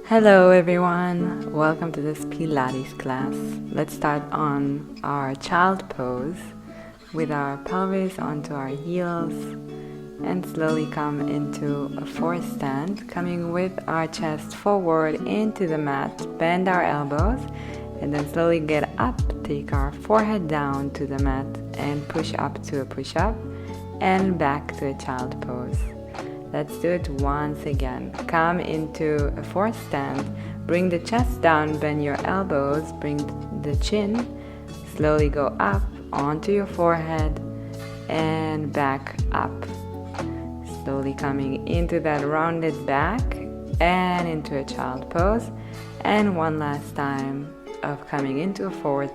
Hello everyone, welcome to this Pilates class. Let's start on our child pose with our pelvis onto our heels and slowly come into a forward stand, coming with our chest forward into the mat, bend our elbows and then slowly get up, take our forehead down to the mat and push up to a push-up and back to a child pose. Let's do it once again. Come into a forward stand, bring the chest down, bend your elbows, bring the chin, slowly go up onto your forehead and back up. Slowly coming into that rounded back and into a child pose. And one last time of coming into a forward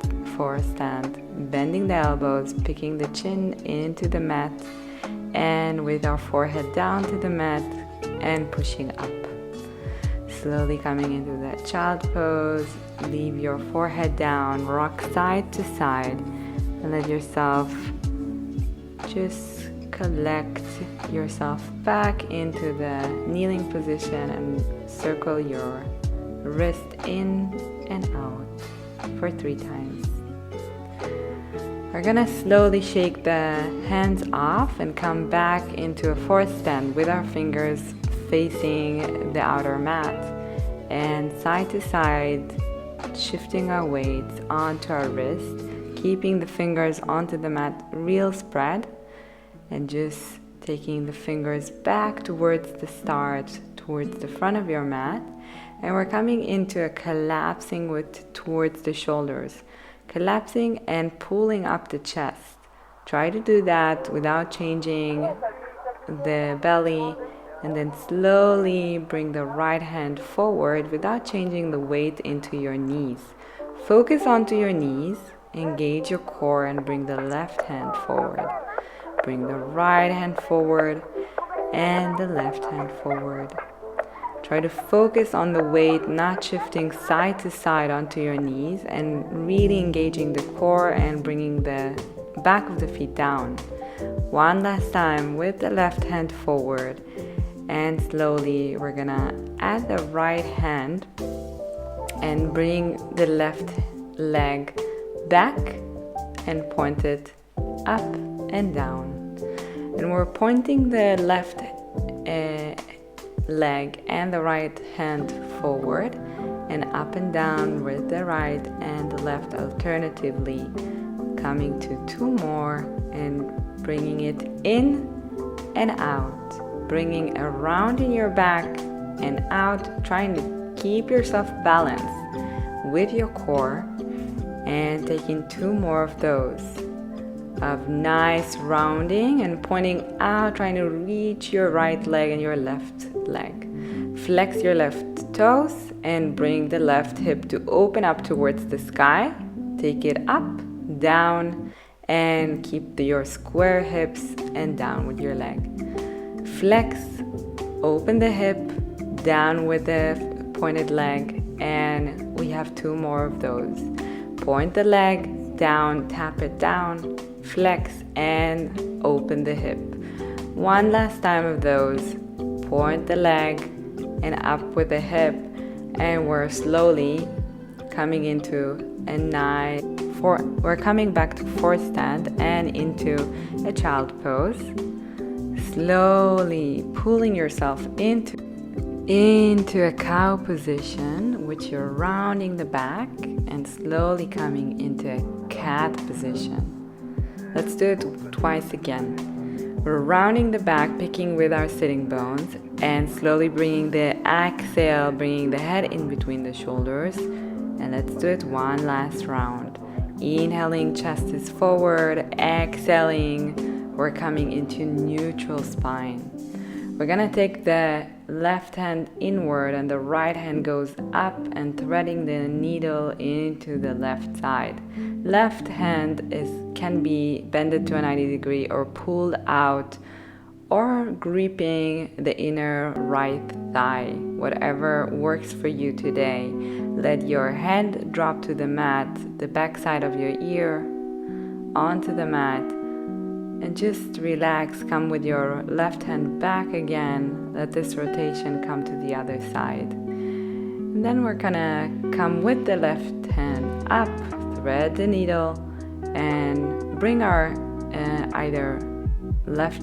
stand, bending the elbows, picking the chin into the mat, and with our forehead down to the mat and pushing up. Slowly coming into that child pose, leave your forehead down, rock side to side, and let yourself just collect yourself back into the kneeling position and circle your wrist in and out for 3 times. We're gonna slowly shake the hands off and come back into a forward stand with our fingers facing the outer mat and side to side, shifting our weights onto our wrist, keeping the fingers onto the mat real spread and just taking the fingers back towards the start, towards the front of your mat, and we're coming into a collapsing with towards the shoulders. Collapsing and pulling up the chest. Try to do that without changing the belly, and then slowly bring the right hand forward without changing the weight into your knees. Focus onto your knees, engage your core and bring the left hand forward. Bring the right hand forward and the left hand forward. Try to focus on the weight, not shifting side to side onto your knees and really engaging the core and bringing the back of the feet down. One last time with the left hand forward, and slowly we're gonna add the right hand and bring the left leg back and point it up and down. And we're pointing the left leg and the right hand forward and up and down with the right and the left alternatively, coming to 2 more and bringing it in and out, bringing around in your back and out, trying to keep yourself balanced with your core and taking 2 more of those of nice rounding and pointing out, trying to reach your right leg and your left leg. Flex your left toes and bring the left hip to open up towards the sky. Take it up, down, and keep your square hips and down with your leg. Flex, open the hip, down with the pointed leg, and we have 2 more of those. Point the leg down, tap it down, flex and open the hip. One last time of those. Point the leg and up with the hip, and we're slowly coming into we're coming back to forward stand and into a child pose. Slowly pulling yourself into a cow position, which you're rounding the back, and slowly coming into a cat position. Let's do it twice again. We're rounding the back, picking with our sitting bones, and slowly bringing the exhale, bringing the head in between the shoulders. And let's do it one last round. Inhaling, chest is forward. Exhaling, we're coming into neutral spine. We're gonna take the left hand inward and the right hand goes up and threading the needle into the left side. Left hand can be bended to a 90 degree or pulled out or gripping the inner right thigh, whatever works for you today. Let your hand drop to the mat, the back side of your ear onto the mat, and just relax. Come with your left hand back again. Let this rotation come to the other side. And then we're gonna come with the left hand up, thread the needle, and bring our either left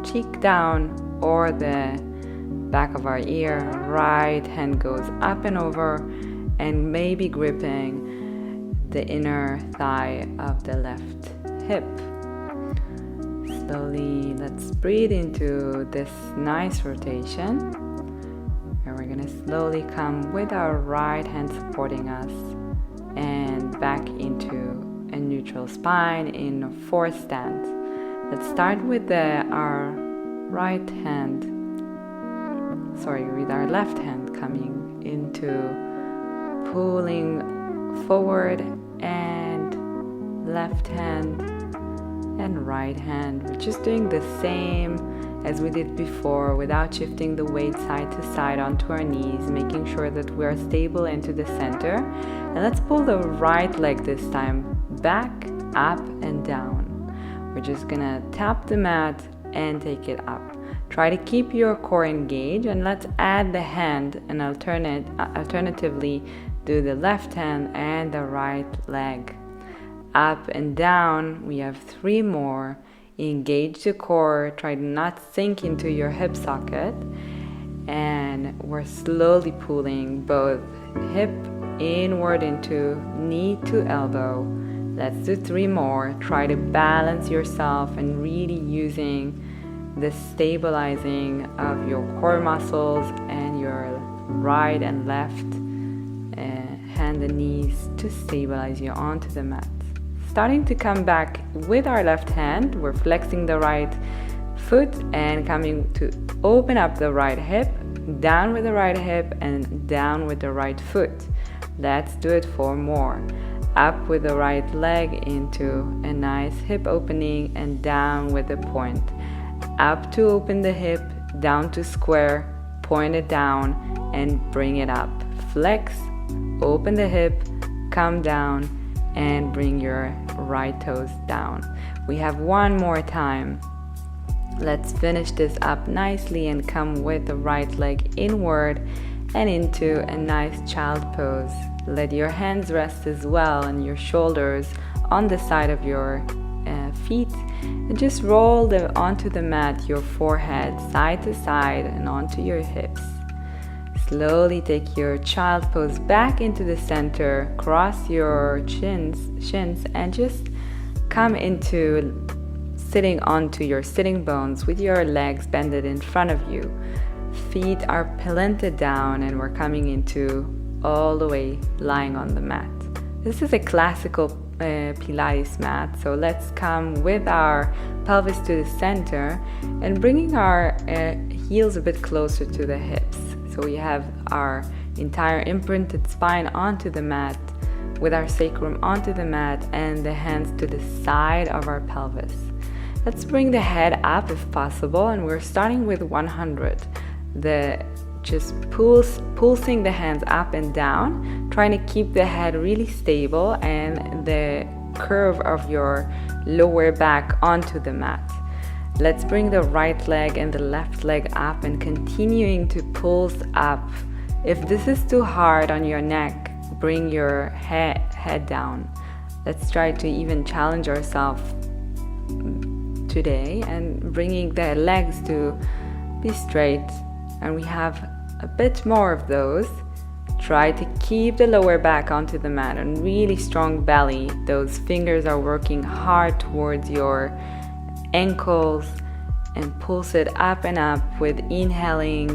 cheek down or the back of our ear. Right hand goes up and over and maybe gripping the inner thigh of the left hip. Slowly, let's breathe into this nice rotation. And we're gonna slowly come with our right hand supporting us and back into a neutral spine in a fourth stance. Let's start with our left hand coming into pulling forward, and left hand and right hand. We're just doing the same as we did before without shifting the weight side to side onto our knees, making sure that we're stable into the center. And let's pull the right leg this time back, up and down. We're just gonna tap the mat and take it up. Try to keep your core engaged, and let's add the hand and alternatively do the left hand and the right leg. Up and down, we have 3 more. Engage the core, try to not sink into your hip socket, and we're slowly pulling both hip inward into knee to elbow. Let's do 3 more. Try to balance yourself and really using the stabilizing of your core muscles and your right and left hand and knees to stabilize you onto the mat. Starting to come back with our left hand, we're flexing the right foot and coming to open up the right hip, down with the right hip and down with the right foot. Let's do it 4 more. Up with the right leg into a nice hip opening and down with the point. Up to open the hip, down to square, point it down and bring it up. Flex, open the hip, come down and bring your right toes down. We have 1 more time. Let's finish this up nicely and come with the right leg inward and into a nice child pose. Let your hands rest as well and your shoulders on the side of your feet, and just roll onto the mat your forehead side to side and onto your hips. Slowly take your child pose back into the center, cross your shins and just come into sitting onto your sitting bones with your legs bended in front of you. Feet are planted down and we're coming into all the way lying on the mat. This is a classical Pilates mat, so let's come with our pelvis to the center and bringing our heels a bit closer to the hips. So we have our entire imprinted spine onto the mat with our sacrum onto the mat and the hands to the side of our pelvis. Let's bring the head up if possible, and we're starting with 100. Just pulsing the hands up and down, trying to keep the head really stable and the curve of your lower back onto the mat. Let's bring the right leg and the left leg up and continuing to pulse up. If this is too hard on your neck, bring your head down. Let's try to even challenge ourselves today and bringing the legs to be straight. And we have a bit more of those. Try to keep the lower back onto the mat and really strong belly. Those fingers are working hard towards your ankles, and pulse it up and up with inhaling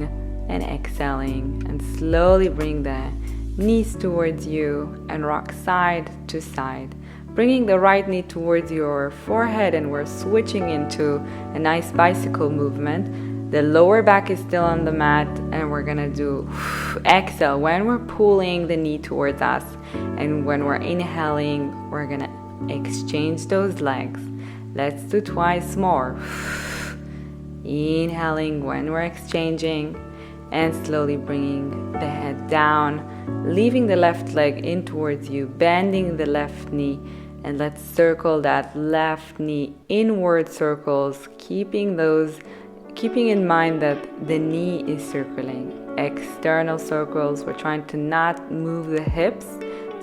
and exhaling, and slowly bring the knees towards you and rock side to side, bringing the right knee towards your forehead, and we're switching into a nice bicycle movement. The lower back is still on the mat, and we're gonna do exhale when we're pulling the knee towards us, and when we're inhaling we're gonna exchange those legs. Let's do twice more. Inhaling when we're exchanging, and slowly bringing the head down, leaving the left leg in towards you, bending the left knee, and let's circle that left knee inward circles, keeping in mind that the knee is circling. external circles. We're trying to not move the hips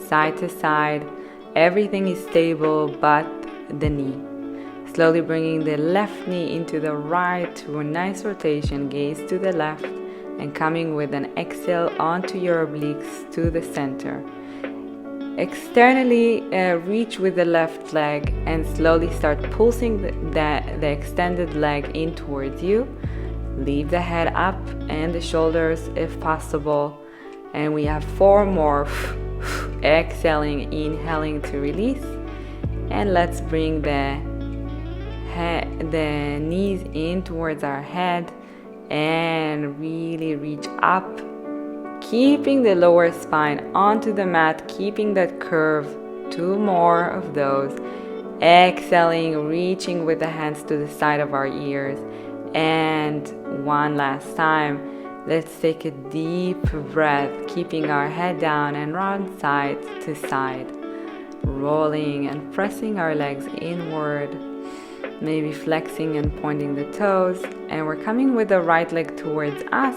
side to side. Everything is stable but the knee. Slowly bringing the left knee into the right to a nice rotation, gaze to the left, and coming with an exhale onto your obliques to the center. Externally reach with the left leg and slowly start pulsing the extended leg in towards you. Leave the head up and the shoulders if possible. And we have 4 more. Exhaling, inhaling to release. And let's bring the knees in towards our head and really reach up, keeping the lower spine onto the mat, keeping that curve. 2 more of those. Exhaling, reaching with the hands to the side of our ears. And one last time, let's take a deep breath, keeping our head down and round side to side, rolling and pressing our legs inward, maybe flexing and pointing the toes. And we're coming with the right leg towards us,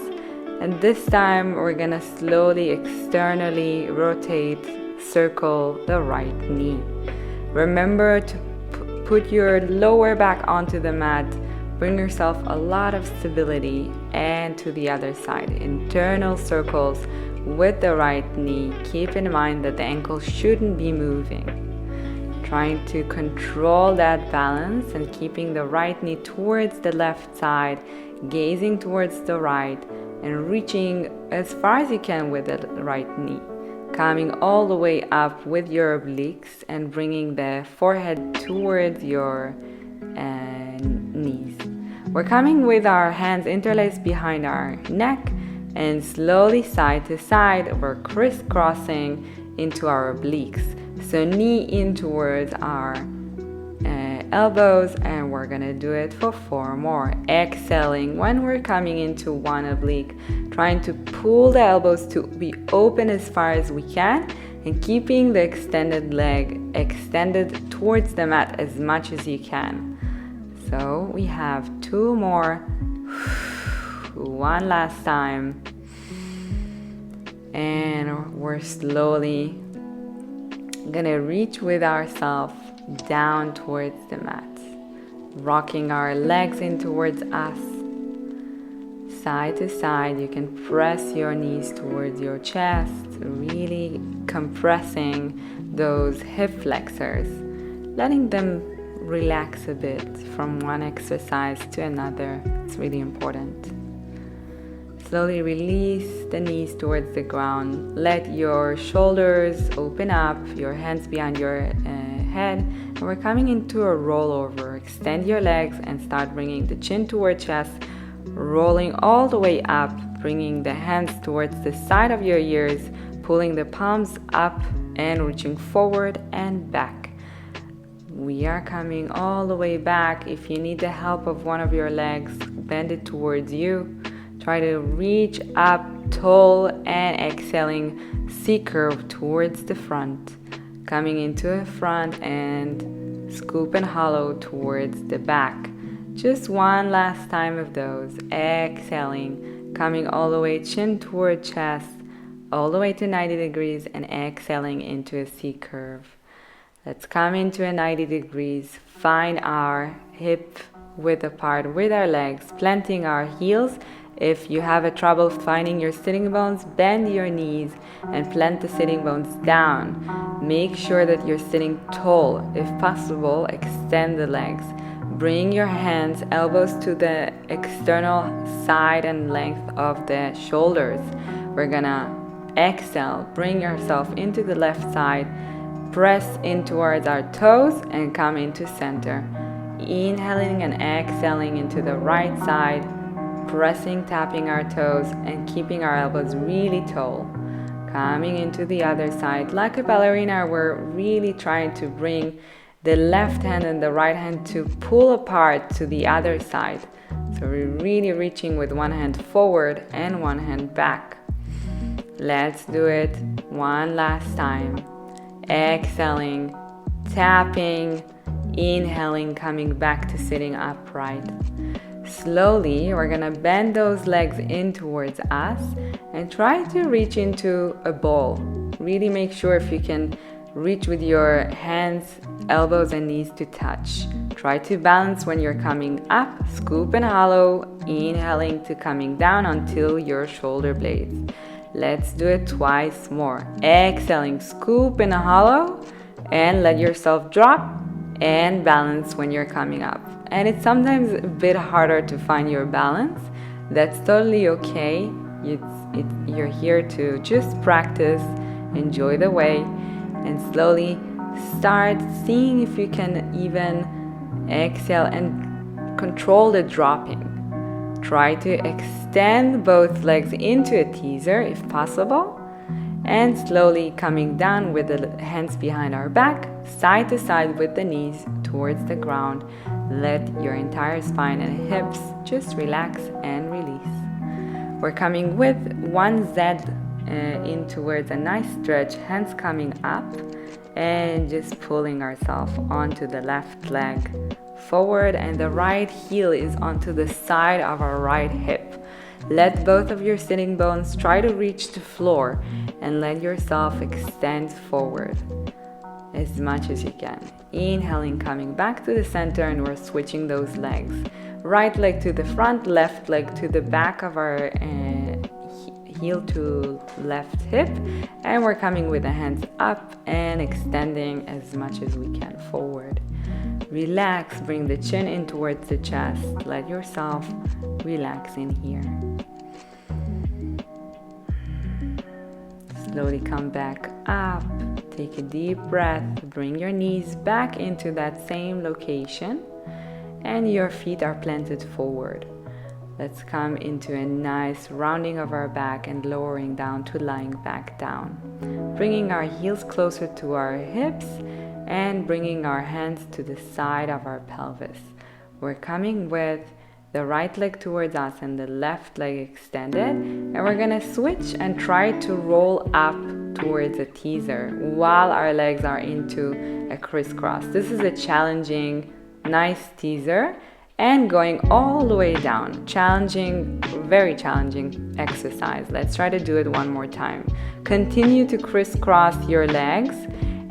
and this time we're gonna slowly externally rotate, circle the right knee. Remember to put your lower back onto the mat. Bring yourself a lot of stability, and to the other side, internal circles with the right knee. Keep in mind that the ankle shouldn't be moving. Trying to control that balance and keeping the right knee towards the left side, gazing towards the right, and reaching as far as you can with the right knee. Coming all the way up with your obliques and bringing the forehead towards your knees. We're coming with our hands interlaced behind our neck and slowly side to side. We're crisscrossing into our obliques. So knee in towards our elbows, and we're gonna do it for 4 more. Exhaling when we're coming into one oblique, trying to pull the elbows to be open as far as we can and keeping the extended leg extended towards the mat as much as you can. So we have 2 more. One last time. And we're slowly gonna reach with ourselves down towards the mat. Rocking our legs in towards us. Side to side, you can press your knees towards your chest, really compressing those hip flexors, letting them relax a bit from one exercise to another. It's really important. Slowly release the knees towards the ground. Let your shoulders open up, your hands behind your head. And we're coming into a rollover. Extend your legs and start bringing the chin toward chest, rolling all the way up, bringing the hands towards the side of your ears, pulling the palms up and reaching forward and back. We are coming all the way back. If you need the help of one of your legs, bend it towards you. Try to reach up tall and exhaling C-curve towards the front. Coming into the front and scoop and hollow towards the back. Just one last time of those. Exhaling, coming all the way chin toward chest, all the way to 90 degrees and exhaling into a C-curve. Let's come into a 90 degrees. Find our hip width apart with our legs, planting our heels. If you have a trouble finding your sitting bones, bend your knees and plant the sitting bones down. Make sure that you're sitting tall. If possible, extend the legs. Bring your hands, elbows to the external side and length of the shoulders. We're gonna exhale, bring yourself into the left side, press in towards our toes and come into center. Inhaling and exhaling into the right side, pressing, tapping our toes and keeping our elbows really tall. Coming into the other side. Like a ballerina, we're really trying to bring the left hand and the right hand to pull apart to the other side. So we're really reaching with one hand forward and one hand back. Let's do it one last time. Exhaling, tapping, inhaling, coming back to sitting upright. Slowly, we're gonna bend those legs in towards us and try to reach into a ball. Really make sure if you can reach with your hands, elbows and knees to touch. Try to balance when you're coming up, scoop and hollow, inhaling to coming down until your shoulder blades. Let's do it twice more. Exhaling, scoop and hollow, and let yourself drop and balance when you're coming up. And it's sometimes a bit harder to find your balance. That's totally okay. You're here to just practice, enjoy the way, and slowly start seeing if you can even exhale and control the dropping. Try to extend both legs into a teaser if possible, and slowly coming down with the hands behind our back, side to side with the knees towards the ground. Let your entire spine and hips just relax and release. We're coming with one Z in towards a nice stretch, hands coming up, and just pulling ourselves onto the left leg forward, and the right heel is onto the side of our right hip. Let both of your sitting bones try to reach the floor and let yourself extend forward as much as you can. Inhaling, coming back to the center, and we're switching those legs. Right leg to the front, left leg to the back of our heel to left hip, and we're coming with the hands up and extending as much as we can forward. Relax, bring the chin in towards the chest. Let yourself relax in here. Slowly come back up. Take a deep breath. Bring your knees back into that same location, and your feet are planted forward. Let's come into a nice rounding of our back and lowering down to lying back down. Bringing our heels closer to our hips and bringing our hands to the side of our pelvis. We're coming with the right leg towards us and the left leg extended, and we're gonna switch and try to roll up towards a teaser while our legs are into a crisscross. This is a challenging, nice teaser, and going all the way down. Challenging, very challenging exercise. Let's try to do it one more time. Continue to crisscross your legs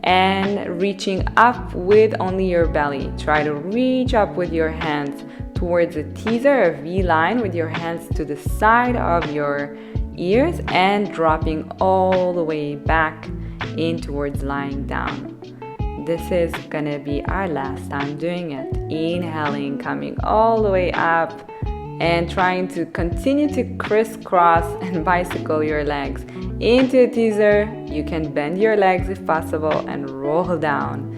and reaching up with only your belly. Try to reach up with your hands towards a teaser, a V line, with your hands to the side of your ears and dropping all the way back in towards lying down. This is gonna be our last time doing it. Inhaling, coming all the way up and trying to continue to crisscross and bicycle your legs into a teaser. You can bend your legs if possible and roll down.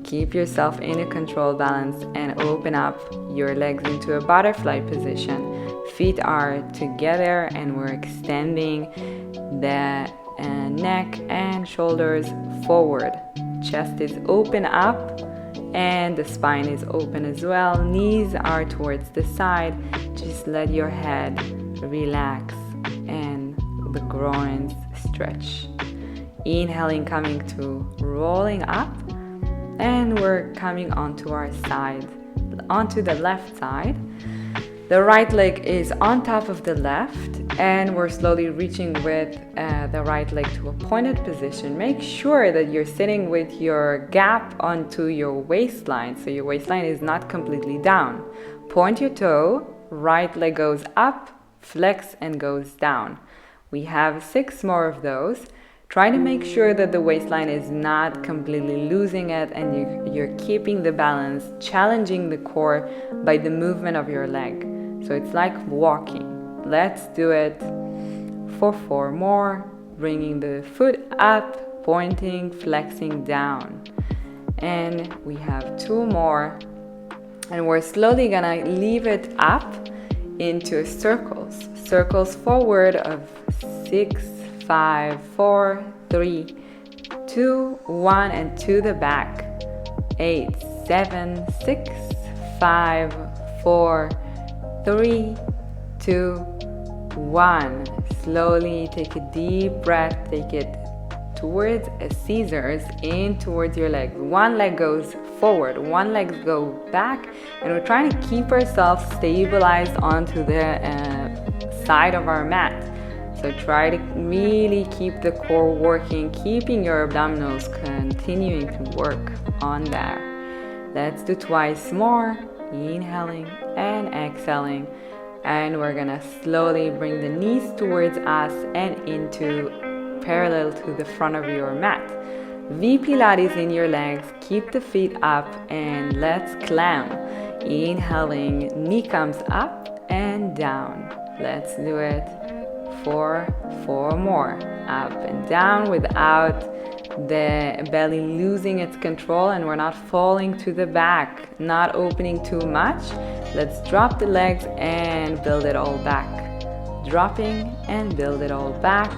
Keep yourself in a controlled balance and open up your legs into a butterfly position. Feet are together and we're extending the neck and shoulders forward. Chest is open up and the spine is open as well. Knees are towards the side. Just let your head relax and the groins stretch. Inhaling, coming to rolling up, and we're coming onto our side, onto the left side. The right leg is on top of the left, and we're slowly reaching with the right leg to a pointed position. Make sure that you're sitting with your gap onto your waistline, so your waistline is not completely down. Point your toe, right leg goes up, flex and goes down. We have 6 more of those. Try to make sure that the waistline is not completely losing it and you're keeping the balance, challenging the core by the movement of your leg. So it's like walking. Let's do it for 4 more. Bringing the foot up, pointing, flexing down. And we have 2 more. And we're slowly gonna leave it up into circles. Circles forward of 6, 5, 4, 3, 2, 1, and to the back. 8, 7, 6, 5, 4, 3, 2, 1. Slowly take a deep breath. Take it towards a scissors in towards your legs. One leg goes forward, one leg goes back, and we're trying to keep ourselves stabilized onto the side of our mat. So try to really keep the core working, keeping your abdominals continuing to work on there. Let's do twice more, inhaling and exhaling. And we're gonna slowly bring the knees towards us and into parallel to the front of your mat. V Pilates in your legs, keep the feet up and let's climb. Inhaling, knee comes up and down. Let's do it for 4 more. Up and down without the belly losing its control, and we're not falling to the back, not opening too much. Let's drop the legs and build it all back. Dropping and build it all back.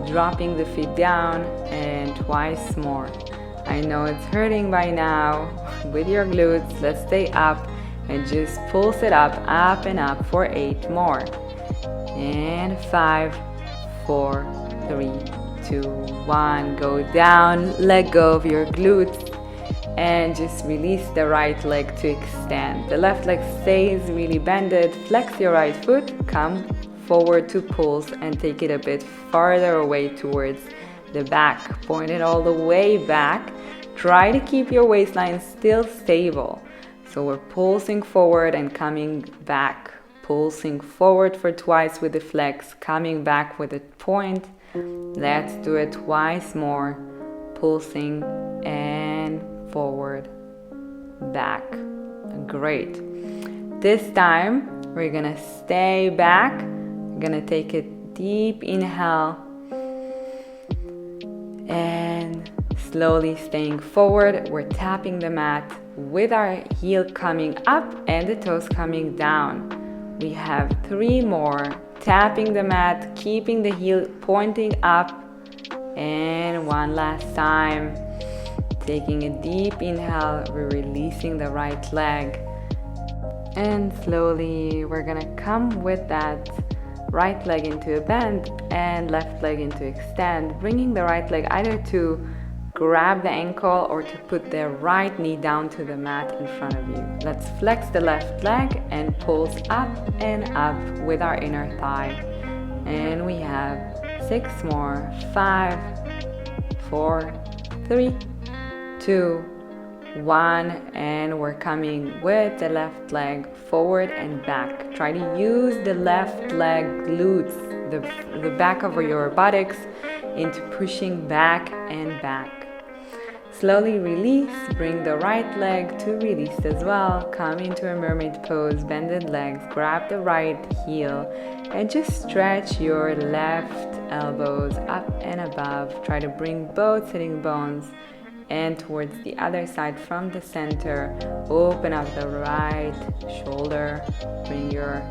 Dropping the feet down and twice more. I know it's hurting by now with your glutes. Let's stay up and just pulse it up and up for 8 more. And 5, 4, 3, 2, 1. Go down, let go of your glutes and just release the right leg to extend. The left leg stays really bended. Flex your right foot, come forward to pulse and take it a bit farther away towards the back. Point it all the way back. Try to keep your waistline still stable. So we're pulsing forward and coming back. Pulsing forward for twice with the flex, coming back with a point. Let's do it twice more. Pulsing and forward, back. Great. This time we're gonna stay back. We're gonna take a deep inhale and slowly staying forward. We're tapping the mat with our heel coming up and the toes coming down. We have 3 more. Tapping the mat, keeping the heel pointing up. And one last time. Taking a deep inhale, we're releasing the right leg. And slowly we're gonna come with that right leg into a bend and left leg into extend, bringing the right leg either to grab the ankle or to put the right knee down to the mat in front of you. Let's flex the left leg and pulse up and up with our inner thigh. And we have 6 more. 5, 4, 3, 2, 1. And we're coming with the left leg forward and back. Try to use the left leg glutes, the back of your buttocks, into pushing back and back. Slowly release, bring the right leg to release as well. Come into a mermaid pose, bended legs, grab the right heel and just stretch your left elbows up and above. Try to bring both sitting bones and towards the other side from the center. Open up the right shoulder, bring your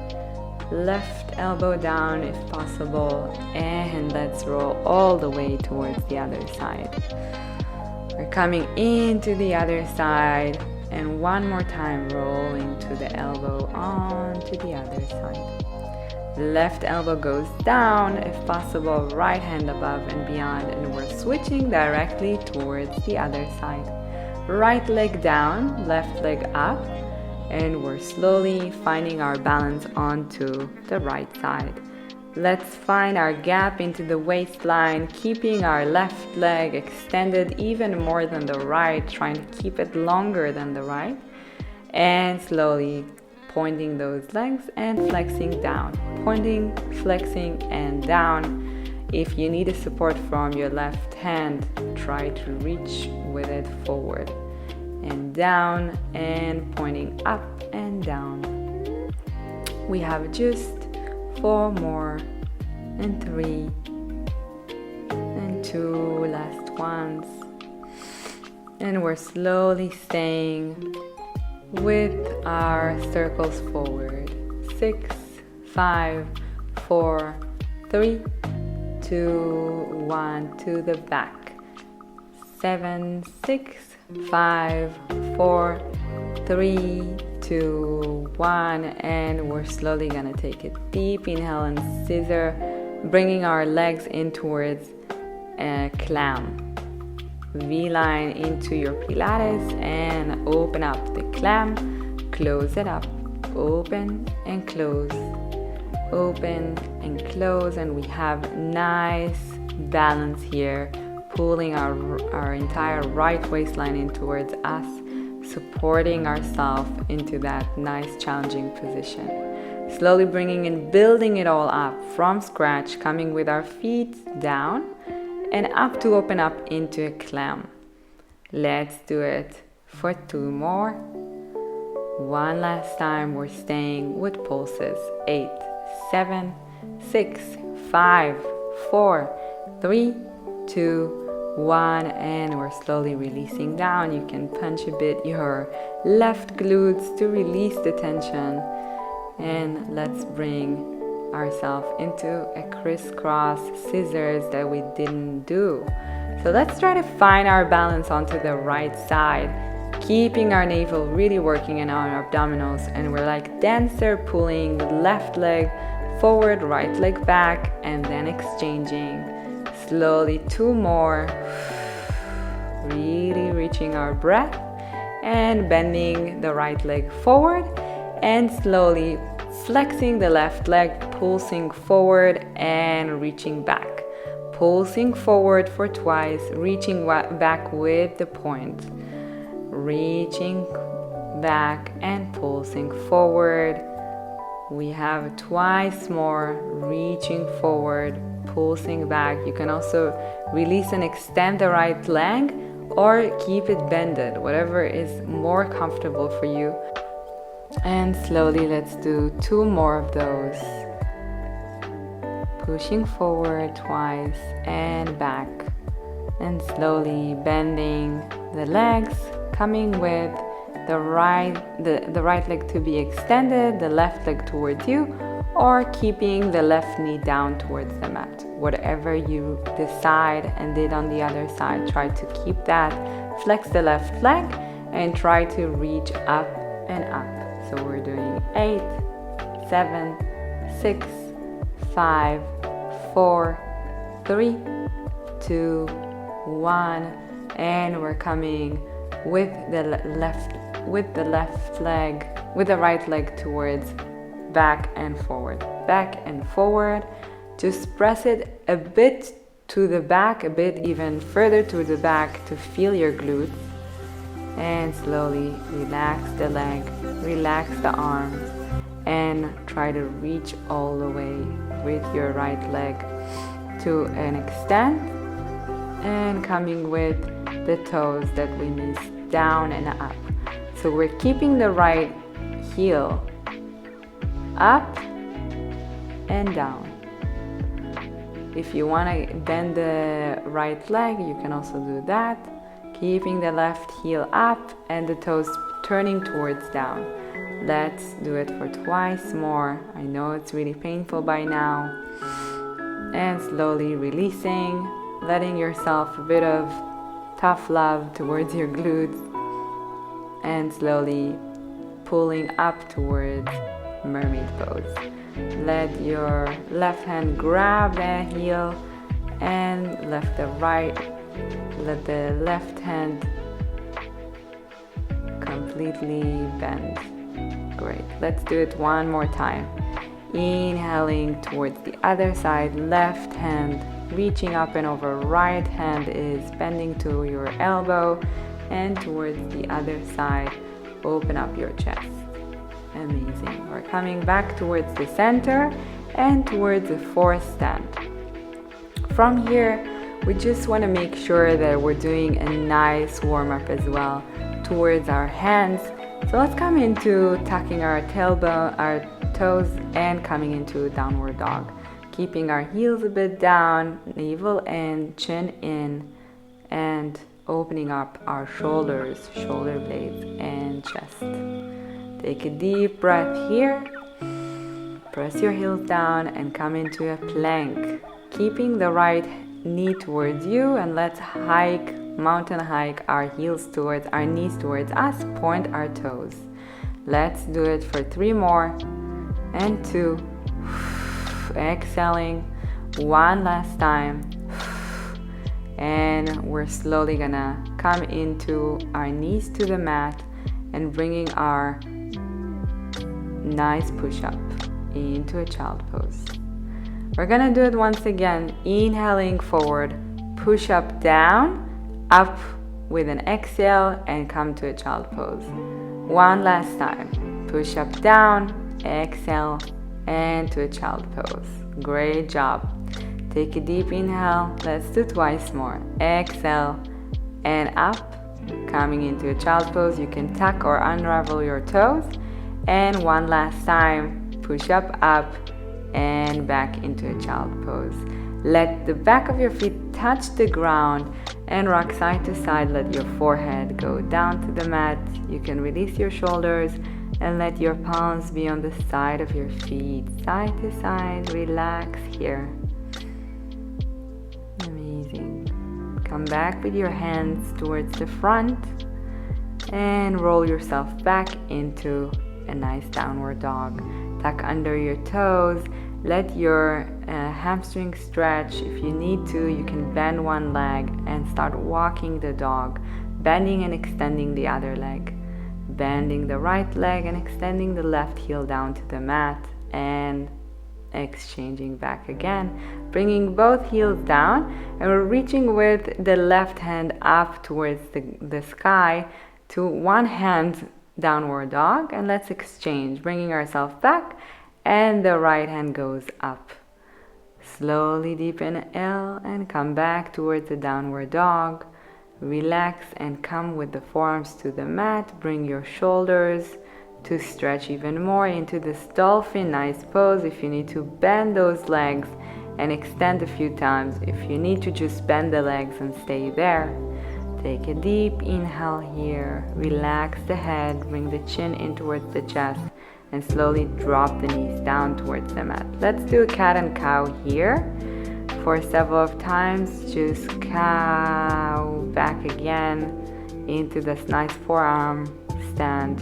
left elbow down if possible, and let's roll all the way towards the other side. We're coming into the other side, and one more time rolling to the elbow onto the other side. Left elbow goes down if possible, right hand above and beyond, and we're switching directly towards the other side. Right leg down, left leg up, and we're slowly finding our balance onto the right side. Let's find our gap into the waistline, keeping our left leg extended even more than the right, trying to keep it longer than the right, and slowly pointing those legs and flexing down. Pointing, flexing, and down. If you need a support from your left hand, try to reach with it forward and down, and pointing up and down. We have just 4 more, and 3, and 2 last ones. And we're slowly staying with our circles forward. 6, 5, 4, 3, 2, 1 to the back. 7, 6, 5, 4, 3, 2, 1, and we're slowly gonna take a deep inhale and scissor, bringing our legs in towards a clam. V-line into your Pilates and open up the clam, close it up, open and close, open and close, and we have nice balance here, pulling our entire right waistline in towards us, supporting ourselves into that nice challenging position. Slowly bringing and building it all up from scratch, coming with our feet down and up to open up into a clam. Let's do it for 2 more. One last time. We're staying with pulses. 8, 7, 6, 5, 4, 3, 2, 1, and we're slowly releasing down. You can punch a bit your left glutes to release the tension. And let's bring ourselves into a crisscross scissors that we didn't do. So let's try to find our balance onto the right side, keeping our navel really working in our abdominals, and we're like dancer, pulling left leg forward, right leg back, and then exchanging. Slowly 2 more, really reaching our breath and bending the right leg forward and slowly flexing the left leg, pulsing forward and reaching back. Pulsing forward for twice, reaching back with the point. Reaching back and pulsing forward. We have twice more, reaching forward, pulsing back. You can also release and extend the right leg or keep it bended, whatever is more comfortable for you. And slowly let's do 2 more of those. Pushing forward twice and back, and slowly bending the legs, coming with the right leg to be extended, the left leg towards you, or keeping the left knee down towards the mat. Whatever you decide and did on the other side, try to keep that. Flex the left leg and try to reach up and up. So we're doing 8, 7, 6, 5, 4, 3, 2, 1, and we're coming with the right leg towards back and forward. Just press it a bit to the back, a bit even further to the back to feel your glutes. And slowly relax the leg, relax the arms, and try to reach all the way with your right leg to an extent, and coming with the toes that we missed down and up. So we're keeping the right heel up and down. If you want to bend the right leg, you can also do that. Keeping the left heel up and the toes turning towards down. Let's do it for twice more. I know it's really painful by now. And slowly releasing, letting yourself a bit of tough love towards your glutes, and slowly pulling up towards Mermaid Pose. Let your left hand grab the heel and let the left hand completely bend. Great. Let's do it one more time. Inhaling towards the other side, left hand reaching up and over, right hand is bending to your elbow, and towards the other side, open up your chest. Amazing. We're coming back towards the center and towards the 4th stand. From here, we just want to make sure that we're doing a nice warm-up as well towards our hands. So let's come into tucking our tailbone, our toes, and coming into downward dog. Keeping our heels a bit down, navel in, chin in, and opening up our shoulders, shoulder blades, and chest. Take a deep breath here. Press your heels down and come into a plank. Keeping the right knee towards you, and let's mountain hike our knees towards us, point our toes. Let's do it for 3 more, and 2. Exhaling 1 last time, And we're slowly gonna come into our knees to the mat and bringing our nice push-up into a child pose. We're gonna do it once again, inhaling forward, push up, down, up with an exhale and come to a child pose. One last time, push up, down, exhale, and to a child pose. Great job. Take a deep inhale. Let's do twice more. Exhale and up, coming into a child pose. You can tuck or unravel your toes. And one last time, push up, and back into a child pose. Let the back of your feet touch the ground and rock side to side. Let your forehead go down to the mat. You can release your shoulders and let your palms be on the side of your feet, side to side. Relax here. Amazing. Come back with your hands towards the front and roll yourself back into a nice downward dog. Tuck under your toes. Let your hamstring stretch. If you need to, you can bend one leg and start walking the dog, bending and extending the other leg. Bending the right leg and extending the left heel down to the mat and exchanging back again. Bringing both heels down and we're reaching with the left hand up towards the sky to one hand downward dog, and let's exchange, bringing ourselves back and the right hand goes up. Slowly deep inhale and come back towards the downward dog. Relax and come with the forearms to the mat. Bring your shoulders to stretch even more into this dolphin nice pose. If you need to bend those legs and extend a few times, if you need to just bend the legs and stay there. Take a deep inhale here. Relax the head, bring the chin in towards the chest and slowly drop the knees down towards the mat. Let's do a cat and cow here. For several times, just cow back again into this nice forearm stand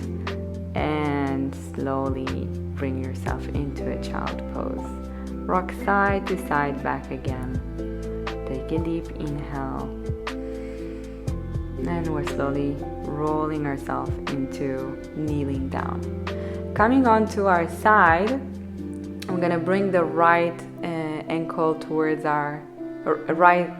and slowly bring yourself into a child pose. Rock side to side back again. Take a deep inhale and we're slowly rolling ourselves into kneeling down. Coming onto our side, I'm gonna bring the right ankle towards our right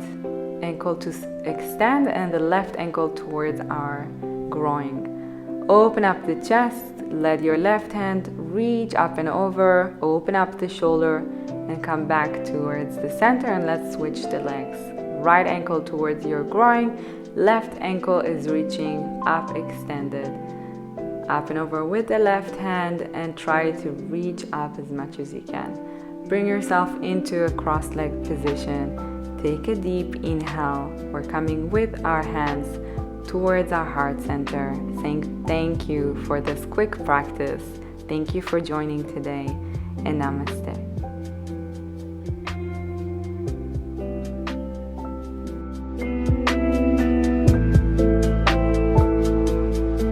ankle to extend and the left ankle towards our groin. Open up the chest, let your left hand reach up and over, open up the shoulder and come back towards the center, and let's switch the legs. Right ankle towards your groin, left ankle is reaching up, extended. Up and over with the left hand and try to reach up as much as you can. Bring yourself into a cross-legged position. Take a deep inhale. We're coming with our hands towards our heart center, saying thank you for this quick practice. Thank you for joining today, and namaste.